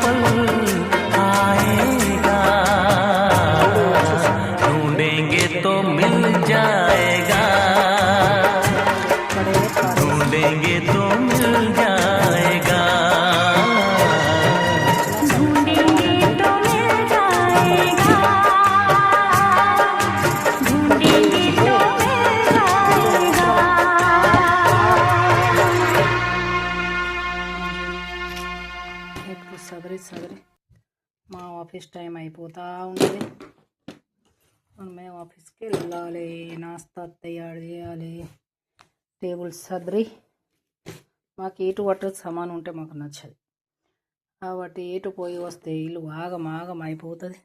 पल आएगा, ढूंढेंगे तो मिल जाएगा, ढूंढेंगे तो मिल जाएगा, ढूंढेंगे तो मिल जाएगा, ढूंढेंगे तो मिल जाएगा। ఇప్పుడు సదరి మా ఆఫీస్ టైం అయిపోతూ ఉన్నది. మేము ఆఫీస్కి వెళ్ళాలి, నాస్తా తయారు చేయాలి. టేబుల్ సదరి మాకు ఏటు పట్టు సామాను ఉంటే మాకు నచ్చదు కాబట్టి ఏటు పోయి వస్తే ఇల్లు ఆగం అయిపోతుంది.